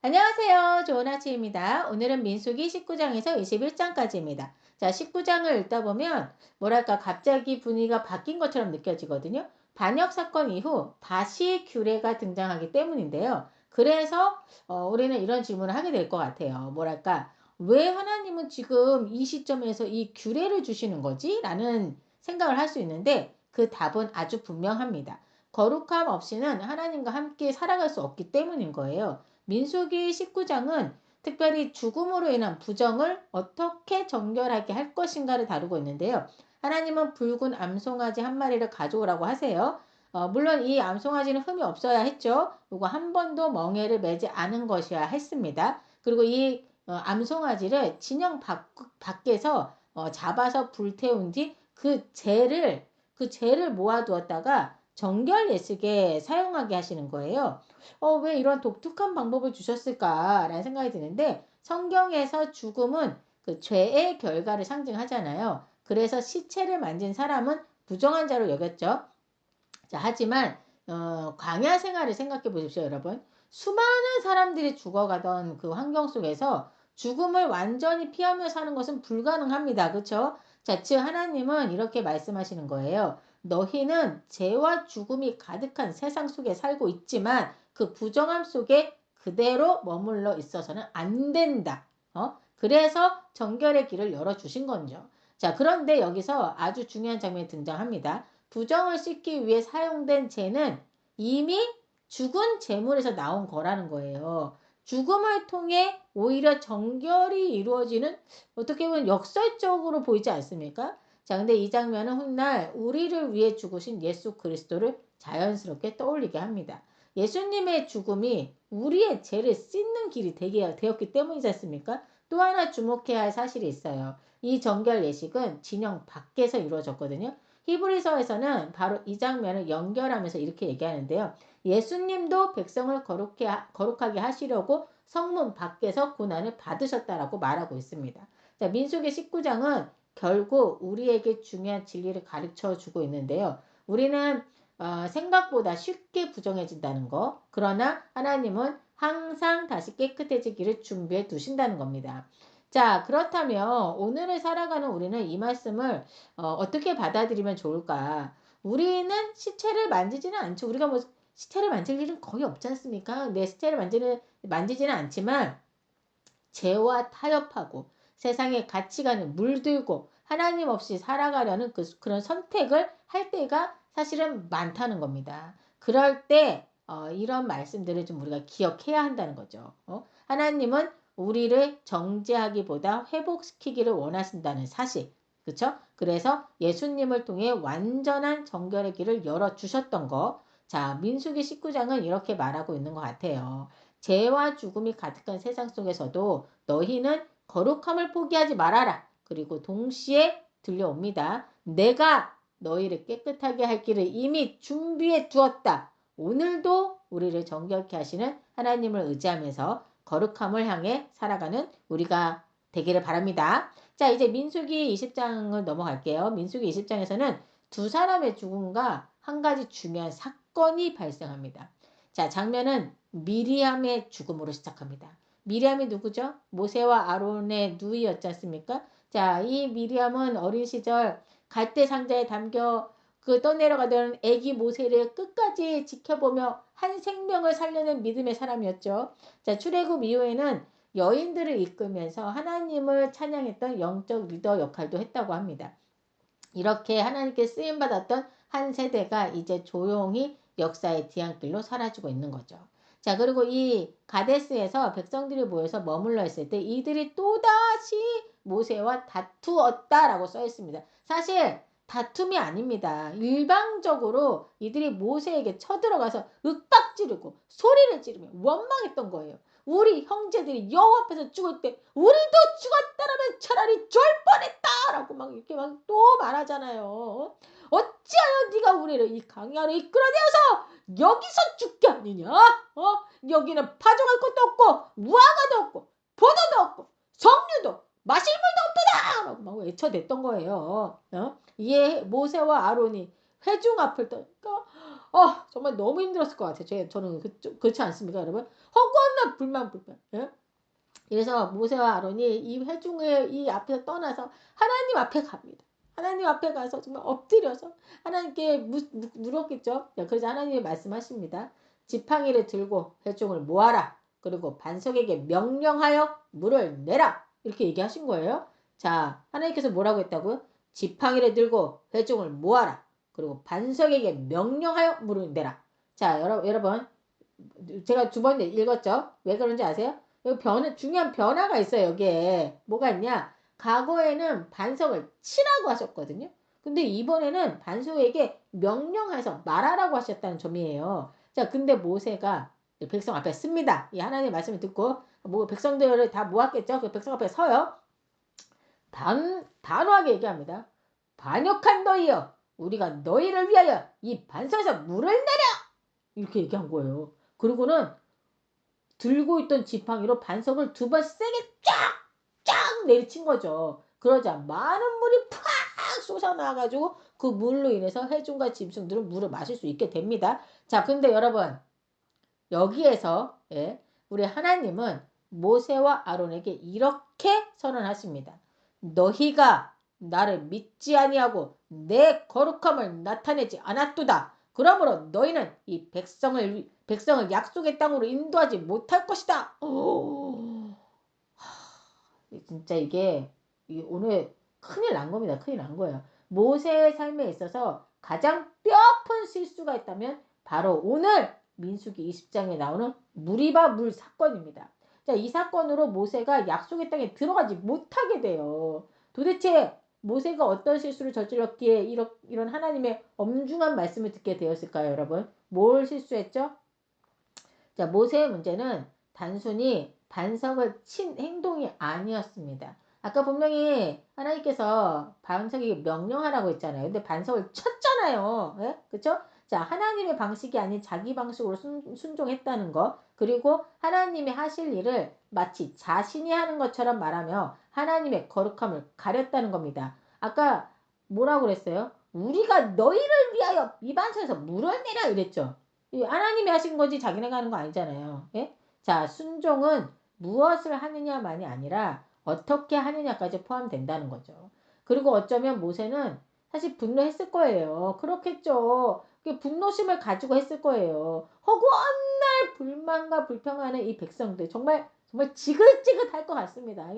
안녕하세요. 좋은 아침입니다. 오늘은 민수기 19장에서 21장까지입니다. 자, 19장을 읽다 보면 뭐랄까 갑자기 분위기가 바뀐 것처럼 느껴지거든요. 반역 사건 이후 다시 규례가 등장하기 때문인데요. 그래서 우리는 이런 질문을 하게 될 것 같아요. 뭐랄까 왜 하나님은 지금 이 시점에서 이 규례를 주시는 거지? 라는 생각을 할 수 있는데 그 답은 아주 분명합니다. 거룩함 없이는 하나님과 함께 살아갈 수 없기 때문인 거예요. 민수기 19장은 특별히 죽음으로 인한 부정을 어떻게 정결하게 할 것인가를 다루고 있는데요. 하나님은 붉은 암송아지 한 마리를 가져오라고 하세요. 물론 이 암송아지는 흠이 없어야 했죠. 그리고 한 번도 멍에를 매지 않은 것이어야 했습니다. 그리고 이 암송아지를 진영 밖에서 잡아서 불태운 뒤 그 죄를 모아두었다가 정결 예식에 사용하게 하시는 거예요. 왜 이런 독특한 방법을 주셨을까라는 생각이 드는데 성경에서 죽음은 그 죄의 결과를 상징하잖아요. 그래서 시체를 만진 사람은 부정한 자로 여겼죠. 자, 하지만 광야 생활을 생각해 보십시오, 여러분. 수많은 사람들이 죽어가던 그 환경 속에서 죽음을 완전히 피하며 사는 것은 불가능합니다. 그렇죠? 자, 즉 하나님은 이렇게 말씀하시는 거예요. 너희는 죄와 죽음이 가득한 세상 속에 살고 있지만 그 부정함 속에 그대로 머물러 있어서는 안 된다. 그래서 정결의 길을 열어주신 거죠. 자, 그런데 여기서 아주 중요한 장면이 등장합니다. 부정을 씻기 위해 사용된 재는 이미 죽은 재물에서 나온 거라는 거예요. 죽음을 통해 오히려 정결이 이루어지는 어떻게 보면 역설적으로 보이지 않습니까? 자, 근데 이 장면은 훗날 우리를 위해 죽으신 예수 그리스도를 자연스럽게 떠올리게 합니다. 예수님의 죽음이 우리의 죄를 씻는 길이 되었기 때문이지 않습니까? 또 하나 주목해야 할 사실이 있어요. 이 정결 예식은 진영 밖에서 이루어졌거든요. 히브리서에서는 바로 이 장면을 연결하면서 이렇게 얘기하는데요. 예수님도 백성을 거룩하게 하시려고 성문 밖에서 고난을 받으셨다라고 말하고 있습니다. 자, 민수기 19장은 결국 우리에게 중요한 진리를 가르쳐 주고 있는데요. 우리는 생각보다 쉽게 부정해진다는 거. 그러나 하나님은 항상 다시 깨끗해지기를 준비해 두신다는 겁니다. 자, 그렇다면 오늘을 살아가는 우리는 이 말씀을 어떻게 받아들이면 좋을까? 우리는 시체를 만지지는 않죠. 우리가 뭐 시체를 만질 일은 거의 없지 않습니까? 내 시체를 만지지는 않지만 죄와 타협하고 세상의 가치관에 물들고 하나님 없이 살아가려는 그런 선택을 할 때가 사실은 많다는 겁니다. 그럴 때 이런 말씀들을 좀 우리가 기억해야 한다는 거죠. 하나님은 우리를 정죄하기보다 회복시키기를 원하신다는 사실. 그렇죠? 그래서 예수님을 통해 완전한 정결의 길을 열어주셨던 거. 자, 민수기 19장은 이렇게 말하고 있는 것 같아요. 죄와 죽음이 가득한 세상 속에서도 너희는 거룩함을 포기하지 말아라. 그리고 동시에 들려옵니다. 내가 너희를 깨끗하게 할 길을 이미 준비해 두었다. 오늘도 우리를 정결케 하시는 하나님을 의지하면서 거룩함을 향해 살아가는 우리가 되기를 바랍니다. 자, 이제 민수기 20장을 넘어갈게요. 민수기 20장에서는 두 사람의 죽음과 한 가지 중요한 사건이 발생합니다. 자, 장면은 미리암의 죽음으로 시작합니다. 미리암이 누구죠? 모세와 아론의 누이였지 않습니까? 자, 이 미리암은 어린 시절 갈대 상자에 담겨 떠내려가던 아기 모세를 끝까지 지켜보며 한 생명을 살려낸 믿음의 사람이었죠. 자, 출애굽 이후에는 여인들을 이끌면서 하나님을 찬양했던 영적 리더 역할도 했다고 합니다. 이렇게 하나님께 쓰임받았던 한 세대가 이제 조용히 역사의 뒤안길로 사라지고 있는 거죠. 자, 그리고 이 가데스에서 백성들이 모여서 머물러 있을 때 이들이 또다시 모세와 다투었다라고 써 있습니다. 사실 다툼이 아닙니다. 일방적으로 이들이 모세에게 쳐들어가서 윽박지르고 소리를 지르며 원망했던 거예요. 우리 형제들이 여호와 앞에서 죽을 때 우리도 죽었다라면 차라리 절 뻔했다라고 막 이렇게 막 또 말하잖아요. 어찌하여 네가 우리를 이 강야로 이끌어내어서 여기서 죽게 하느냐? 여기는 파종할 것도 없고 무화과도 없고 포도도 없고 석류도 마실 물도 없도다! 라고 막 외쳐댔던 거예요. 이에 모세와 아론이 회중 앞을 떠니까 정말 너무 힘들었을 것 같아요. 저는 그렇지 않습니까, 여러분? 허구한 불만. 예? 그래서 모세와 아론이 이 회중의 이 앞에서 떠나서 하나님 앞에 갑니다. 하나님 앞에 가서 정말 엎드려서 하나님께 물었겠죠. 그래서 하나님이 말씀하십니다. 지팡이를 들고 회중을 모아라. 그리고 반석에게 명령하여 물을 내라. 이렇게 얘기하신 거예요. 자, 하나님께서 뭐라고 했다고요? 지팡이를 들고 회중을 모아라. 그리고 반석에게 명령하여 물을 내라. 자, 여러분 제가 두 번 읽었죠? 왜 그런지 아세요? 여기 중요한 변화가 있어요. 여기에 뭐가 있냐? 과거에는 반석을 치라고 하셨거든요. 근데 이번에는 반석에게 명령해서 말하라고 하셨다는 점이에요. 자, 근데 모세가 백성 앞에 씁니다. 이 하나님의 말씀을 듣고 백성들을 다 모았겠죠? 그 백성 앞에 서요. 단호하게 얘기합니다. 반역한 너희여, 우리가 너희를 위하여 이 반석에서 물을 내려! 이렇게 얘기한 거예요. 그리고는 들고 있던 지팡이로 반석을 두 번 세게 쫙 내리친 거죠. 그러자 많은 물이 팍 솟아나가지고 그 물로 인해서 회중과 짐승들은 물을 마실 수 있게 됩니다. 자, 근데 여러분 여기에서 우리 하나님은 모세와 아론에게 이렇게 선언하십니다. 너희가 나를 믿지 아니하고 내 거룩함을 나타내지 않았도다. 그러므로 너희는 이 백성을 약속의 땅으로 인도하지 못할 것이다. 진짜 이게 오늘 큰일 난 겁니다. 큰일 난 거예요. 모세의 삶에 있어서 가장 뼈아픈 실수가 있다면 바로 오늘 민수기 20장에 나오는 무리바 물 사건입니다. 자, 이 사건으로 모세가 약속의 땅에 들어가지 못하게 돼요. 도대체 모세가 어떤 실수를 저질렀기에 이런 하나님의 엄중한 말씀을 듣게 되었을까요, 여러분? 뭘 실수했죠? 자, 모세의 문제는 단순히 반석을 친 행동이 아니었습니다. 아까 분명히 하나님께서 반석에게 명령하라고 했잖아요. 근데 반석을 쳤잖아요. 예? 그쵸? 자, 하나님의 방식이 아닌 자기 방식으로 순종했다는 거. 그리고 하나님이 하실 일을 마치 자신이 하는 것처럼 말하며 하나님의 거룩함을 가렸다는 겁니다. 아까 뭐라고 그랬어요? 우리가 너희를 위하여 이 반석에서 물을 내라 이랬죠. 하나님이 하신 거지 자기네가 하는 거 아니잖아요. 예? 자, 순종은 무엇을 하느냐만이 아니라 어떻게 하느냐까지 포함된다는 거죠. 그리고 어쩌면 모세는 사실 분노했을 거예요. 그렇겠죠. 분노심을 가지고 했을 거예요. 허구한 날 불만과 불평하는 이 백성들 정말 지긋지긋할 것 같습니다.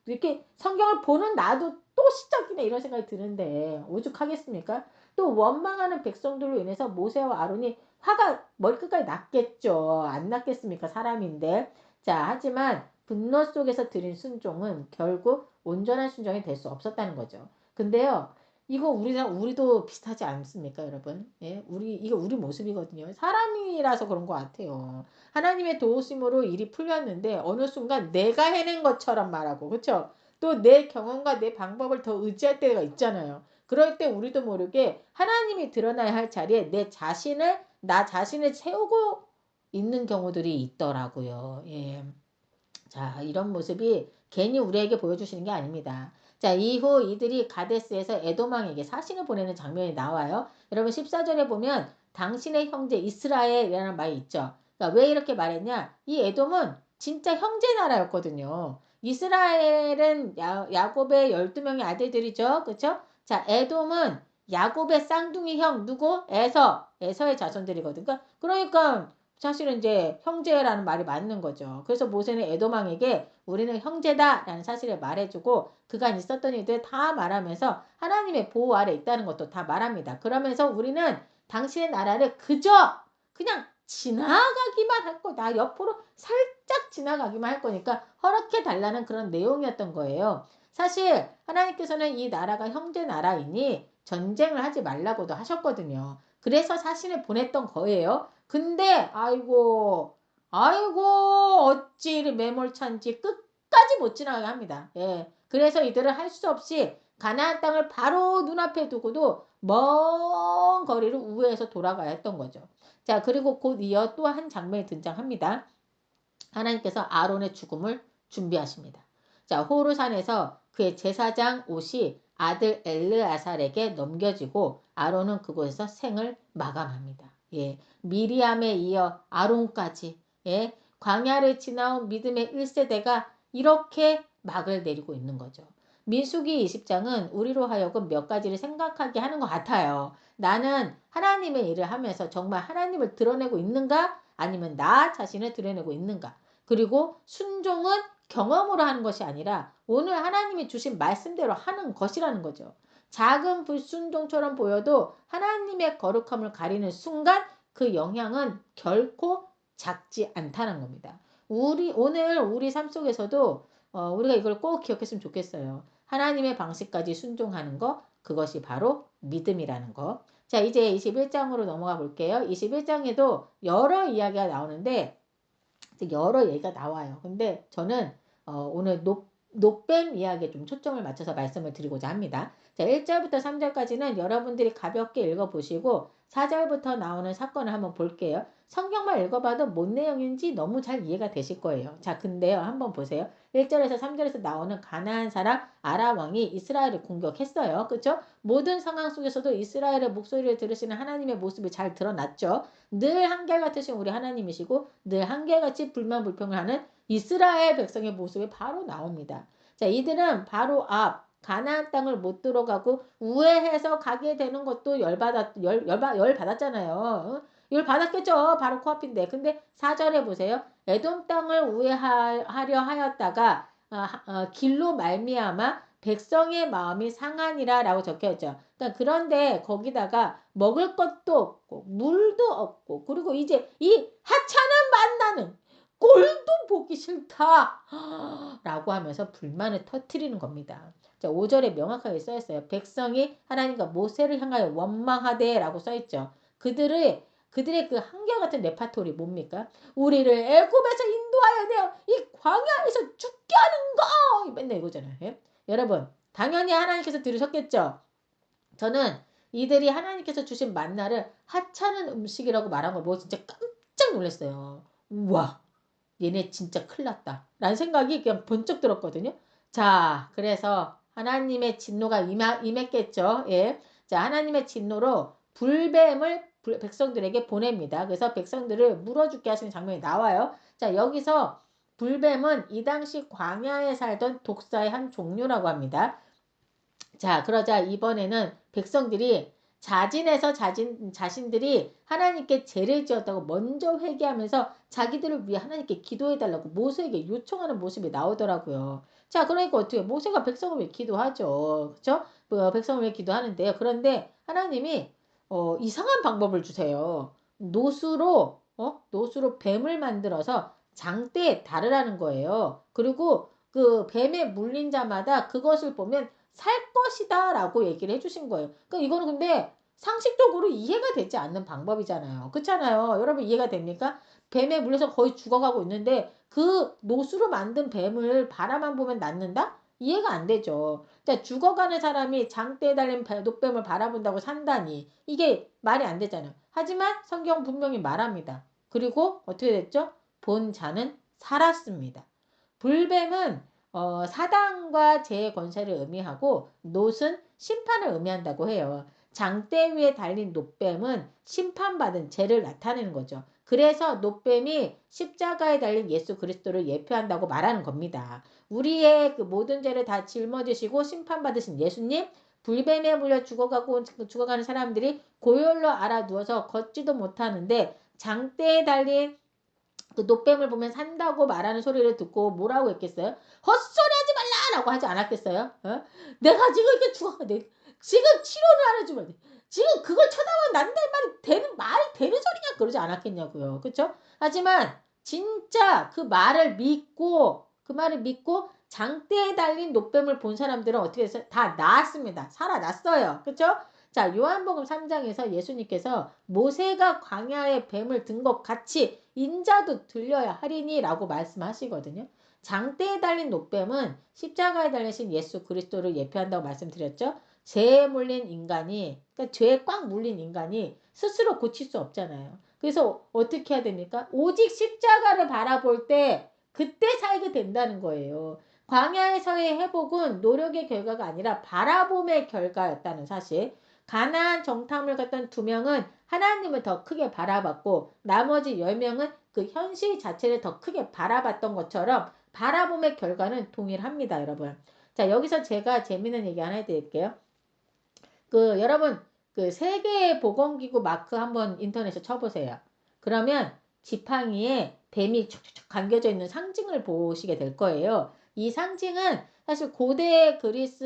이렇게 성경을 보는 나도 또 시작이네 이런 생각이 드는데 오죽하겠습니까? 또 원망하는 백성들로 인해서 모세와 아론이 화가 머리끝까지 났겠죠. 안 났겠습니까? 사람인데. 자, 하지만 분노 속에서 드린 순종은 결국 온전한 순종이 될 수 없었다는 거죠. 근데요, 이거 우리도 비슷하지 않습니까, 여러분? 예, 이거 우리 모습이거든요. 사람이라서 그런 것 같아요. 하나님의 도우심으로 일이 풀렸는데 어느 순간 내가 해낸 것처럼 말하고, 그렇죠? 또 내 경험과 내 방법을 더 의지할 때가 있잖아요. 그럴 때 우리도 모르게 하나님이 드러나야 할 자리에 나 자신을 세우고 있는 경우들이 있더라고요. 예. 자, 이런 모습이 괜히 우리에게 보여주시는 게 아닙니다. 자, 이후 이들이 가데스에서 에돔왕에게 사신을 보내는 장면이 나와요. 여러분 14절에 보면 당신의 형제 이스라엘이라는 말이 있죠. 그러니까 왜 이렇게 말했냐? 이 에돔은 진짜 형제 나라였거든요. 이스라엘은 야곱의 12명의 아들들이죠. 그렇죠? 자, 에돔은 야곱의 쌍둥이 형 누구? 에서의 자손들이거든요. 그러니까 사실은 이제 형제라는 말이 맞는 거죠. 그래서 모세는 에돔왕에게 우리는 형제다라는 사실을 말해주고 그간 있었던 일들 다 말하면서 하나님의 보호 아래 있다는 것도 다 말합니다. 그러면서 우리는 당신의 나라를 그냥 지나가기만 할 거다. 옆으로 살짝 지나가기만 할 거니까 허락해 달라는 그런 내용이었던 거예요. 사실 하나님께서는 이 나라가 형제 나라이니 전쟁을 하지 말라고도 하셨거든요. 그래서 사신을 보냈던 거예요. 근데 아이고 어찌 이리 매몰찬지 끝까지 못 지나가게 합니다. 예. 그래서 이들은 할 수 없이 가나안 땅을 바로 눈앞에 두고도 먼 거리를 우회해서 돌아가야 했던 거죠. 자, 그리고 곧 이어 또 한 장면이 등장합니다. 하나님께서 아론의 죽음을 준비하십니다. 자, 호르산에서 그의 제사장 옷이 아들 엘르아살에게 넘겨지고 아론은 그곳에서 생을 마감합니다. 예, 미리암에 이어 아론까지 예, 광야를 지나온 믿음의 1세대가 이렇게 막을 내리고 있는 거죠. 민수기 20장은 우리로 하여금 몇 가지를 생각하게 하는 것 같아요. 나는 하나님의 일을 하면서 정말 하나님을 드러내고 있는가? 아니면 나 자신을 드러내고 있는가? 그리고 순종은 경험으로 하는 것이 아니라 오늘 하나님이 주신 말씀대로 하는 것이라는 거죠. 작은 불순종처럼 보여도 하나님의 거룩함을 가리는 순간 그 영향은 결코 작지 않다는 겁니다. 오늘 우리 삶 속에서도 우리가 이걸 꼭 기억했으면 좋겠어요. 하나님의 방식까지 순종하는 거, 그것이 바로 믿음이라는 거. 자, 이제 21장으로 넘어가 볼게요. 21장에도 여러 이야기가 나오는데 여러 얘기가 나와요. 근데 저는 오늘 녹뱀 이야기에 좀 초점을 맞춰서 말씀을 드리고자 합니다. 자, 1절부터 3절까지는 여러분들이 가볍게 읽어보시고 4절부터 나오는 사건을 한번 볼게요. 성경만 읽어봐도 뭔 내용인지 너무 잘 이해가 되실 거예요. 자, 근데요. 한번 보세요. 1절에서 3절에서 나오는 가나안 사람 아람 왕이 이스라엘을 공격했어요. 그렇죠? 모든 상황 속에서도 이스라엘의 목소리를 들으시는 하나님의 모습이 잘 드러났죠. 늘 한결같으신 우리 하나님이시고 늘 한결같이 불만불평을 하는 이스라엘 백성의 모습이 바로 나옵니다. 자, 이들은 바로 앞 가나안 땅을 못 들어가고 우회해서 가게 되는 것도 열받았잖아요. 열 받았겠죠. 바로 코앞인데. 근데 4절에 보세요. 에돔 땅을 우회하려 하였다가 길로 말미암아 백성의 마음이 상하니라 라고 적혀있죠. 그러니까 그런데 거기다가 먹을 것도 없고 물도 없고 그리고 이제 이 하찮은 만나는 꼴도 보기 싫다 라고 하면서 불만을 터뜨리는 겁니다. 자, 5절에 명확하게 써있어요. 백성이 하나님과 모세를 향하여 원망하되 라고 써있죠. 그들의 그 한결같은 레파토리 뭡니까? 우리를 애굽에서 인도하여 내어 이 광야에서 죽게 하는 거! 맨날 이거잖아요. 예? 여러분 당연히 하나님께서 들으셨겠죠. 저는 이들이 하나님께서 주신 만나를 하찮은 음식이라고 말한 걸 보고 진짜 깜짝 놀랐어요. 우와 얘네 진짜 큰일 났다 라는 생각이 그냥 번쩍 들었거든요. 자, 그래서 하나님의 진노가 임했겠죠. 예. 자, 하나님의 진노로 불뱀을 백성들에게 보냅니다. 그래서 백성들을 물어 죽게 하시는 장면이 나와요. 자, 여기서 불뱀은 이 당시 광야에 살던 독사의 한 종류라고 합니다. 자, 그러자 이번에는 백성들이 자진해서 자신들이 하나님께 죄를 지었다고 먼저 회개하면서 자기들을 위해 하나님께 기도해달라고 모세에게 요청하는 모습이 나오더라고요. 자, 그러니까 어떻게 모세가 백성을 위해 기도하죠. 그렇죠? 백성을 위해 기도하는데요. 그런데 하나님이 이상한 방법을 주세요. 노수로 뱀을 만들어서 장대에 달으라는 거예요. 그리고 그 뱀에 물린 자마다 그것을 보면 살 것이다 라고 얘기를 해주신 거예요. 그러니까 이거는 근데 상식적으로 이해가 되지 않는 방법이잖아요. 그렇잖아요. 여러분 이해가 됩니까? 뱀에 물려서 거의 죽어가고 있는데 그 노수로 만든 뱀을 바라만 보면 낫는다? 이해가 안 되죠. 자, 죽어가는 사람이 장대에 달린 녹뱀을 바라본다고 산다니 이게 말이 안 되잖아요. 하지만 성경 분명히 말합니다. 그리고 어떻게 됐죠? 본 자는 살았습니다. 불뱀은 사단과 제 권세를 의미하고 놋은 심판을 의미한다고 해요. 장대 위에 달린 놋뱀은 심판받은 죄를 나타내는 거죠. 그래서 놋뱀이 십자가에 달린 예수 그리스도를 예표한다고 말하는 겁니다. 우리의 그 모든 죄를 다 짊어지시고 심판받으신 예수님, 불뱀에 물려 죽어가는 사람들이 고열로 알아 누워서 걷지도 못하는데 장대에 달린 그 노뱀을 보면 산다고 말하는 소리를 듣고 뭐라고 했겠어요? 헛소리 하지 말라라고 하지 않았겠어요? 내가 지금 이렇게 지금 치료를 하려주면 지금 그걸 쳐다보면 난데 말이 되는 소리냐 그러지 않았겠냐고요. 그렇죠? 하지만 진짜 그 말을 믿고 장대에 달린 노뱀을 본 사람들은 어떻게 했어요? 다 나았습니다. 살아났어요. 그렇죠? 자, 요한복음 3장에서 예수님께서 모세가 광야에 뱀을 든 것 같이 인자도 들려야 하리니 라고 말씀하시거든요. 장대에 달린 놋뱀은 십자가에 달리신 예수 그리스도를 예표한다고 말씀드렸죠. 죄에 물린 인간이 그러니까 죄에 꽉 물린 인간이 스스로 고칠 수 없잖아요. 그래서 어떻게 해야 됩니까? 오직 십자가를 바라볼 때 그때 살게 된다는 거예요. 광야에서의 회복은 노력의 결과가 아니라 바라봄의 결과였다는 사실. 가나안 정탐을 갔던 2명은 하나님을 더 크게 바라봤고 나머지 10명은 그 현실 자체를 더 크게 바라봤던 것처럼 바라봄의 결과는 동일합니다, 여러분. 자, 여기서 제가 재밌는 얘기 하나 해드릴게요. 여러분, 세계보건기구 마크 한번 인터넷에 쳐보세요. 그러면 지팡이에 뱀이 촉촉촉 감겨져 있는 상징을 보시게 될 거예요. 이 상징은 사실 고대 그리스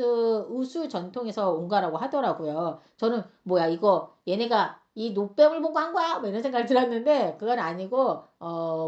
우수 전통에서 온 거라고 하더라고요. 저는 뭐야 이거 얘네가 이 노뱀을 보고 한 거야? 뭐 이런 생각이 들었는데 그건 아니고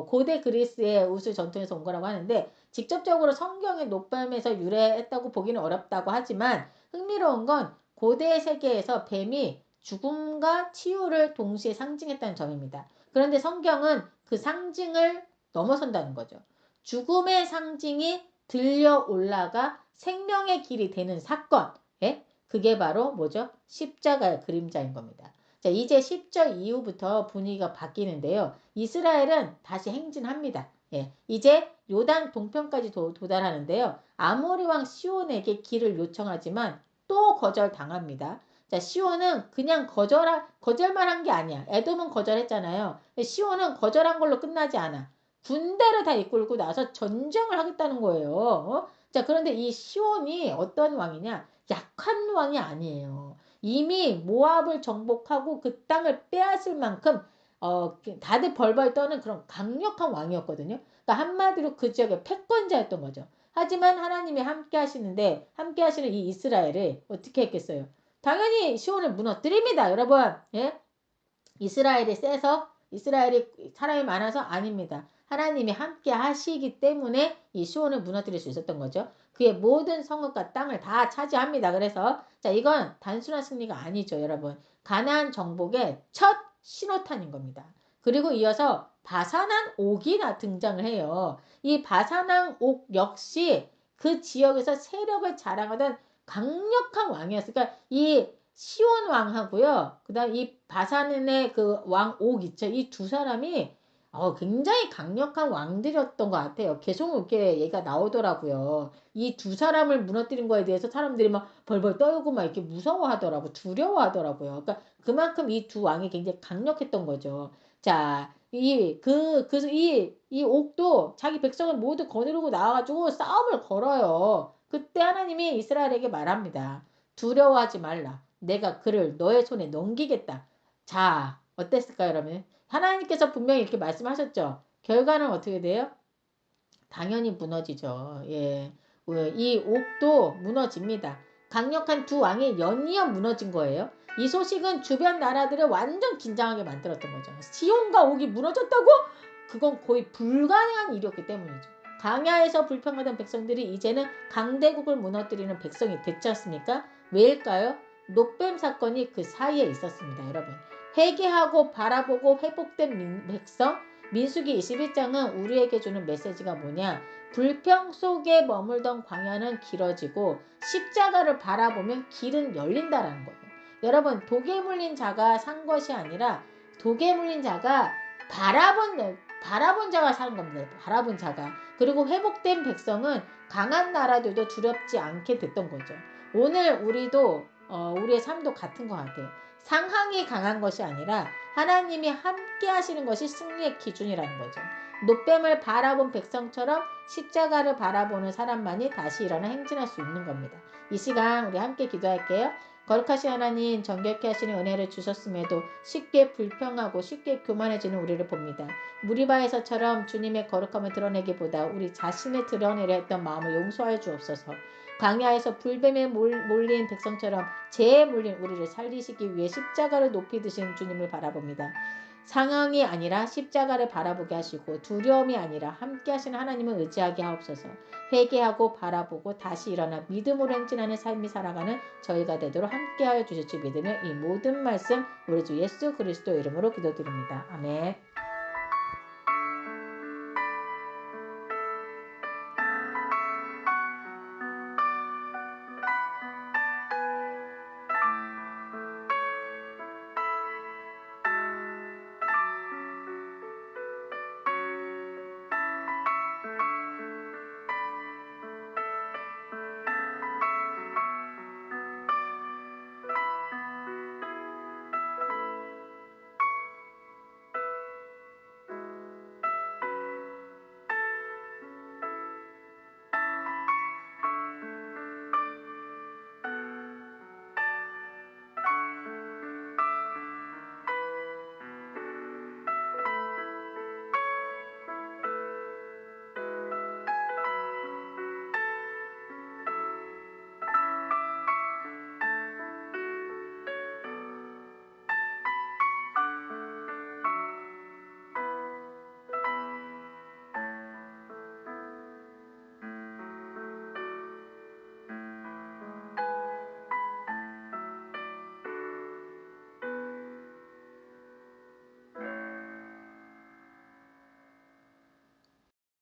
고대 그리스의 우수 전통에서 온 거라고 하는데 직접적으로 성경의 노뱀에서 유래했다고 보기는 어렵다고 하지만 흥미로운 건 고대 세계에서 뱀이 죽음과 치유를 동시에 상징했다는 점입니다. 그런데 성경은 그 상징을 넘어선다는 거죠. 죽음의 상징이 들려 올라가 생명의 길이 되는 사건. 예? 그게 바로 뭐죠? 십자가의 그림자인 겁니다. 자, 이제 10절 이후부터 분위기가 바뀌는데요. 이스라엘은 다시 행진합니다. 예, 이제 요단 동편까지 도달하는데요. 아모리 왕 시온에게 길을 요청하지만 또 거절당합니다. 자, 시온은 그냥 거절만 한 게 아니야. 에돔은 거절했잖아요. 시온은 거절한 걸로 끝나지 않아. 군대를 다 이끌고 나서 전쟁을 하겠다는 거예요. 자, 그런데 이 시온이 어떤 왕이냐? 약한 왕이 아니에요. 이미 모압을 정복하고 그 땅을 빼앗을 만큼 다들 벌벌 떠는 그런 강력한 왕이었거든요. 그러니까 한마디로 그 지역의 패권자였던 거죠. 하지만 하나님이 함께 하시는데 함께 하시는 이 이스라엘을 어떻게 했겠어요? 당연히 시온을 무너뜨립니다. 여러분. 예? 이스라엘이 세서 이스라엘이 사람이 많아서 아닙니다. 하나님이 함께 하시기 때문에 이 시온을 무너뜨릴 수 있었던 거죠. 그의 모든 성읍과 땅을 다 차지합니다. 그래서 자, 이건 단순한 승리가 아니죠, 여러분. 가나안 정복의 첫 신호탄인 겁니다. 그리고 이어서 바산한 옥이 등장을 해요. 이 바산한 옥 역시 그 지역에서 세력을 자랑하던 강력한 왕이었어요. 그러니까 이 시온 왕하고요. 그다음 이 바산의 그 왕 옥 있죠. 이 두 사람이 굉장히 강력한 왕들이었던 것 같아요. 계속 이렇게 얘기가 나오더라고요. 이 두 사람을 무너뜨린 거에 대해서 사람들이 막 벌벌 떨고 막 이렇게 무서워하더라고, 두려워하더라고요. 그러니까 그만큼 이 두 왕이 굉장히 강력했던 거죠. 자, 이 옥도 자기 백성을 모두 거느리고 나와가지고 싸움을 걸어요. 그때 하나님이 이스라엘에게 말합니다. 두려워하지 말라. 내가 그를 너의 손에 넘기겠다. 자, 어땠을까요, 여러분? 하나님께서 분명히 이렇게 말씀하셨죠. 결과는 어떻게 돼요? 당연히 무너지죠. 예. 이 옥도 무너집니다. 강력한 두 왕이 연이어 무너진 거예요. 이 소식은 주변 나라들을 완전 긴장하게 만들었던 거죠. 시온과 옥이 무너졌다고? 그건 거의 불가능한 일이었기 때문이죠. 광야에서 불평하던 백성들이 이제는 강대국을 무너뜨리는 백성이 됐지 않습니까? 왜일까요? 노뱀 사건이 그 사이에 있었습니다, 여러분. 회개하고 바라보고 회복된 백성, 민수기 21장은 우리에게 주는 메시지가 뭐냐? 불평 속에 머물던 광야는 길어지고 십자가를 바라보면 길은 열린다라는 거예요. 여러분, 독에 물린 자가 산 것이 아니라 독에 물린 자가 바라본 자가 사는 겁니다. 바라본 자가. 그리고 회복된 백성은 강한 나라들도 두렵지 않게 됐던 거죠. 오늘 우리도 우리의 삶도 같은 것 같아요. 상황이 강한 것이 아니라 하나님이 함께 하시는 것이 승리의 기준이라는 거죠. 노뱀을 바라본 백성처럼 십자가를 바라보는 사람만이 다시 일어나 행진할 수 있는 겁니다. 이 시간 우리 함께 기도할게요. 거룩하신 하나님, 정결케 하시는 은혜를 주셨음에도 쉽게 불평하고 쉽게 교만해지는 우리를 봅니다. 무리바에서처럼 주님의 거룩함을 드러내기보다 우리 자신을 드러내려 했던 마음을 용서하여 주옵소서. 광야에서 불뱀에 몰린 백성처럼 죄에 물린 우리를 살리시기 위해 십자가를 높이 드신 주님을 바라봅니다. 상황이 아니라 십자가를 바라보게 하시고 두려움이 아니라 함께 하시는 하나님을 의지하게 하옵소서. 회개하고 바라보고 다시 일어나 믿음으로 행진하는 삶이 살아가는 저희가 되도록 함께하여 주실 줄 믿으며 이 모든 말씀 우리 주 예수 그리스도 이름으로 기도드립니다. 아멘.